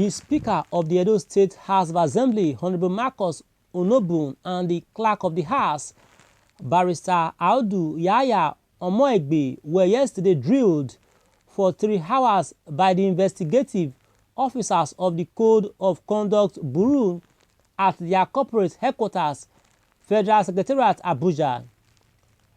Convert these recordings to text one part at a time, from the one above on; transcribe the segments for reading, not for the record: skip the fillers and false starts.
The Speaker of the Edo State House of Assembly, Honorable Marcus Onobun, and the Clerk of the House, Barrister Audu Yaya Omoegbe, were yesterday drilled for 3 hours by the investigative officers of the Code of Conduct Bureau at their corporate headquarters, Federal Secretariat, Abuja.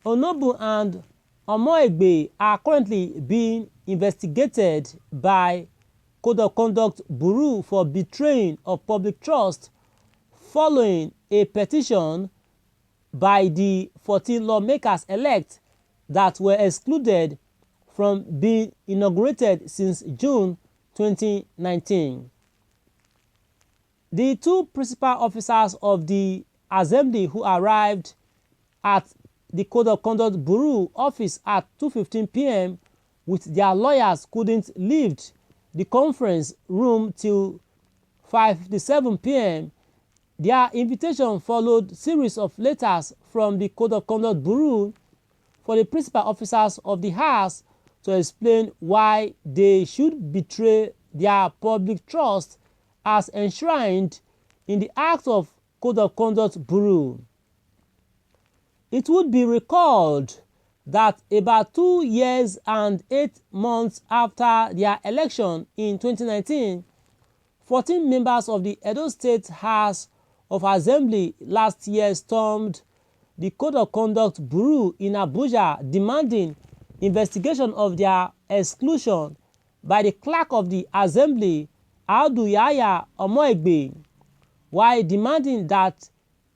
Onobun and Omoegbe are currently being investigated by Code of Conduct Bureau for betraying of public trust following a petition by the 14 lawmakers-elect that were excluded from being inaugurated since June 2019. The 2 principal officers of the Assembly who arrived at the Code of Conduct Bureau office at 2:15 p.m. with their lawyers couldn't leave the conference room till 5:57 p.m. Their invitation followed series of letters from the Code of Conduct Bureau for the principal officers of the House to explain why they should betray their public trust as enshrined in the Act of Code of Conduct Bureau. It would be recalled that about 2 years and 8 months after their election in 2019, 14 members of the Edo State House of Assembly last year stormed the Code of Conduct Bureau in Abuja, demanding investigation of their exclusion by the Clerk of the Assembly, Audu Yaya Omoegbe, while demanding that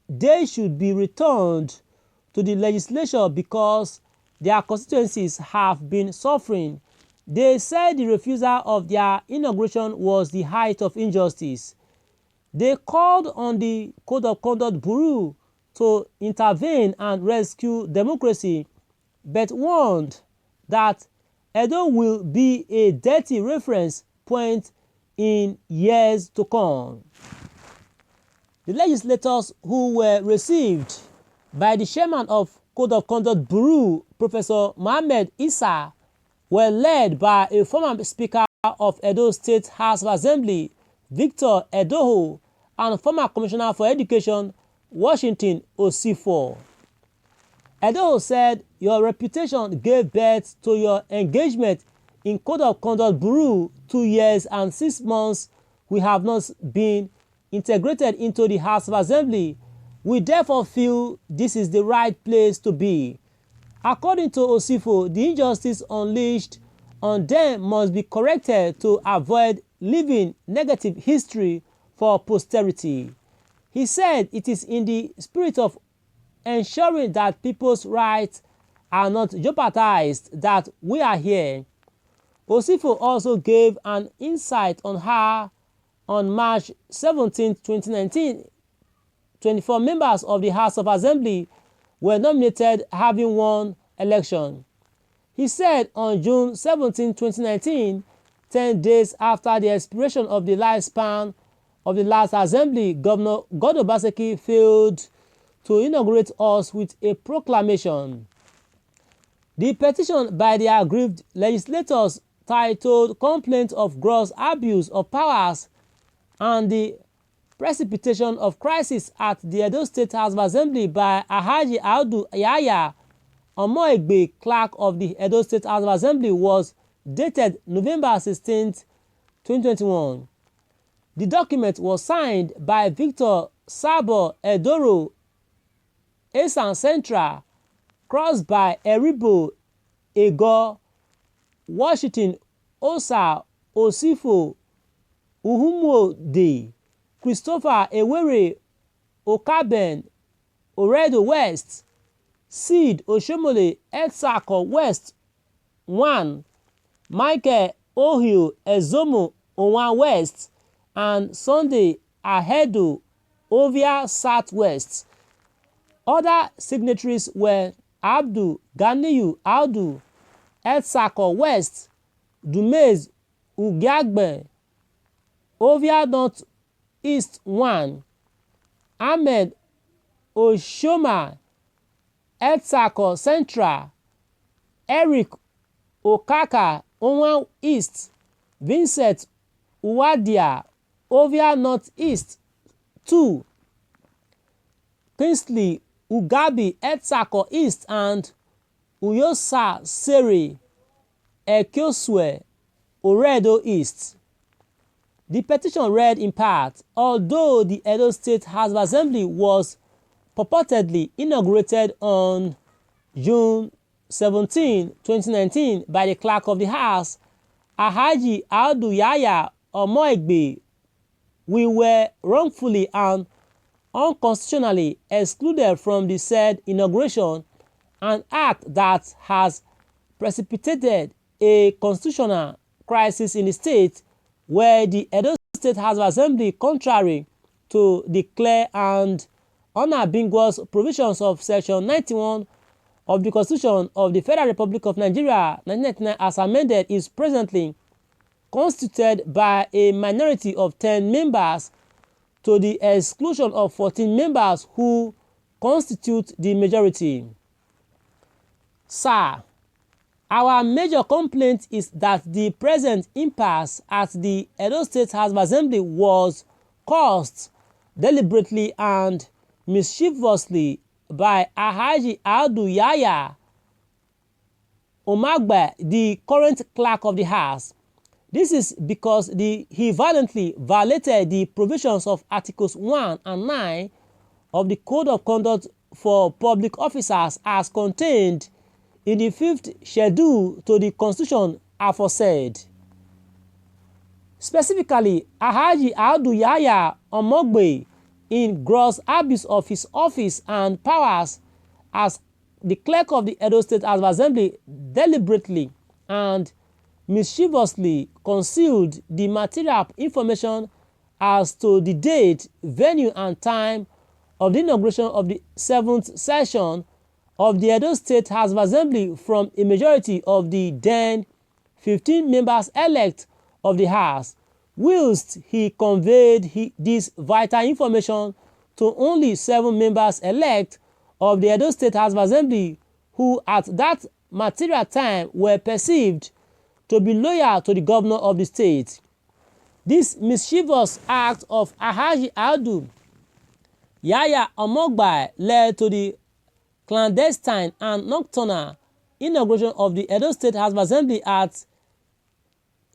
they should be returned to the legislature because their constituencies have been suffering. They said the refusal of their inauguration was the height of injustice. They called on the Code of Conduct Bureau to intervene and rescue democracy, but warned that Edo will be a dirty reference point in years to come. The legislators who were received by the chairman of Code of Conduct Bureau, Professor Mohammed Issa, were led by a former Speaker of Edo State House of Assembly, Victor Edoho, and former Commissioner for Education, Washington Osifo. Edoho said, "Your reputation gave birth to your engagement in Code of Conduct Bureau. 2 years and 6 months we have not been integrated into the House of Assembly. We therefore feel this is the right place to be." According to Osifo, the injustice unleashed on them must be corrected to avoid leaving negative history for posterity. He said it is in the spirit of ensuring that people's rights are not jeopardized that we are here. Osifo also gave an insight on how on March 17, 2019, 24 members of the House of Assembly were nominated, having won election. He said on June 17, 2019, 10 days after the expiration of the lifespan of the last Assembly, Governor God Obaseki failed to inaugurate us with a proclamation. The petition by the aggrieved legislators, titled "Complaint of Gross Abuse of Powers and the Precipitation of Crisis at the Edo State House of Assembly" by Alhaji Audu Yaya Omoegbe, Clerk of the Edo State House of Assembly, was dated November 16, 2021. The document was signed by Victor Sabo Edoro, Esan Central, crossed by Eribo Ego, Washington Osa Osifo Uhumode, Christopher Ewere Okaben, Oredo West, Sid Oshomole Etsako West 1, Michael Ohio Ezomo Owan West, and Sunday Ahedo Ovia Southwest. Other signatories were Abdu Ganiyu Audu Etsako West, Dumez Ugiagbe, Ovia North East 1, Ahmed Oshoma Etsako Central, Eric Okaka Owan East, Vincent Uwadia Ovia Northeast 2, Kingsley Ugabi Etsako East, and Uyosa Seri Ekiosue Oredo East. The petition read in part, although the Edo State House of Assembly was purportedly inaugurated on June 17, 2019 by the Clerk of the House, Alhaji Audu Yahya Omoegbe, we were wrongfully and unconstitutionally excluded from the said inauguration, an act that has precipitated a constitutional crisis in the state, where the Edo State House of Assembly, contrary to the clear and unambiguous provisions of Section 91 of the Constitution of the Federal Republic of Nigeria 1999 as amended, is presently constituted by a minority of 10 members to the exclusion of 14 members who constitute the majority. Sir, our major complaint is that the present impasse at the Edo State House of Assembly was caused deliberately and mischievously by Alhaji Audu Yahya Omagbe, the current Clerk of the House. This is because he violently violated the provisions of Articles 1 and 9 of the Code of Conduct for Public Officers as contained in the 5th schedule to the Constitution aforesaid. Specifically, Alhaji Audu Yahya Omagbe, in gross abuse of his office and powers as the Clerk of the Edo State House of Assembly, deliberately and mischievously concealed the material information as to the date, venue, and time of the inauguration of the 7th session of the Edo State House of Assembly from a majority of the then 15 members elect of the House, whilst he conveyed this vital information to only 7 members elect of the Edo State House of Assembly, who at that material time were perceived to be loyal to the governor of the state. This mischievous act of Alhaji Audu Yahya Omagbe led to the clandestine and nocturnal inauguration of the Edo State House of Assembly at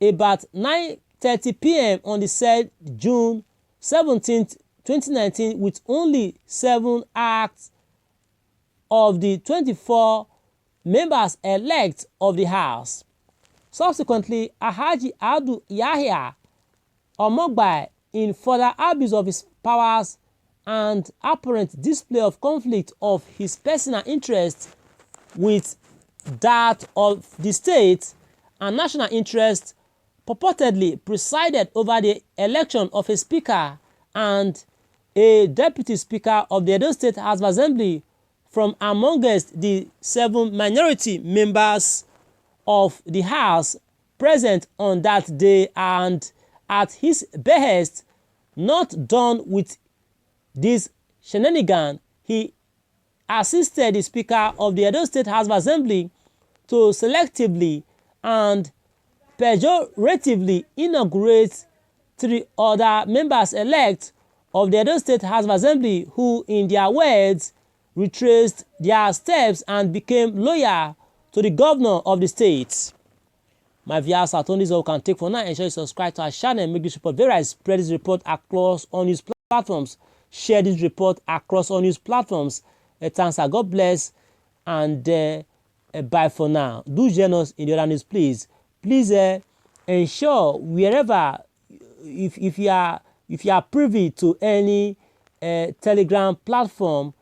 about 9:30 p.m. on the said June 17, 2019, with only 7 acts of the 24 members elect of the House. Subsequently, Alhaji Audu Yahya Omagbe, in further abuse of his powers and apparent display of conflict of his personal interest with that of the state and national interest, purportedly presided over the election of a speaker and a deputy speaker of the Edo State House of Assembly from amongst the 7 minority members of the House present on that day, and at his behest, not done with this shenanigan, he assisted the Speaker of the Edo State House of Assembly to selectively and pejoratively inaugurate 3 other members-elect of the Edo State House of Assembly who, in their words, retraced their steps and became loyal to the governor of the state. My viewers, I told this all we can take for now. Ensure you subscribe to our channel, make this report very, spread this report across all news platforms, share this report across all news platforms. Thanks, God bless, and bye for now. Do join us in the other news, please. Please ensure wherever, if you are privy to any Telegram platform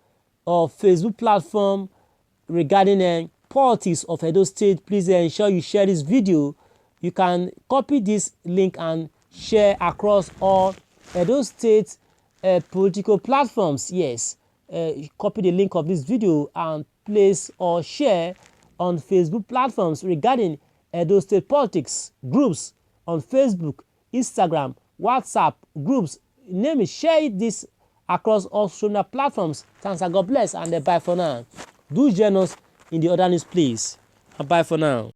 or Facebook platform regarding politics of Edo State, please ensure you share this video. You can copy this link and share across all Edo State political platforms. Yes, copy the link of this video and place or share on Facebook platforms regarding Edo State politics groups on Facebook, Instagram, WhatsApp groups. Name it, share this across all social platforms. Thanks, and God bless, and bye for now. Do join us in the other news, please. Bye for now.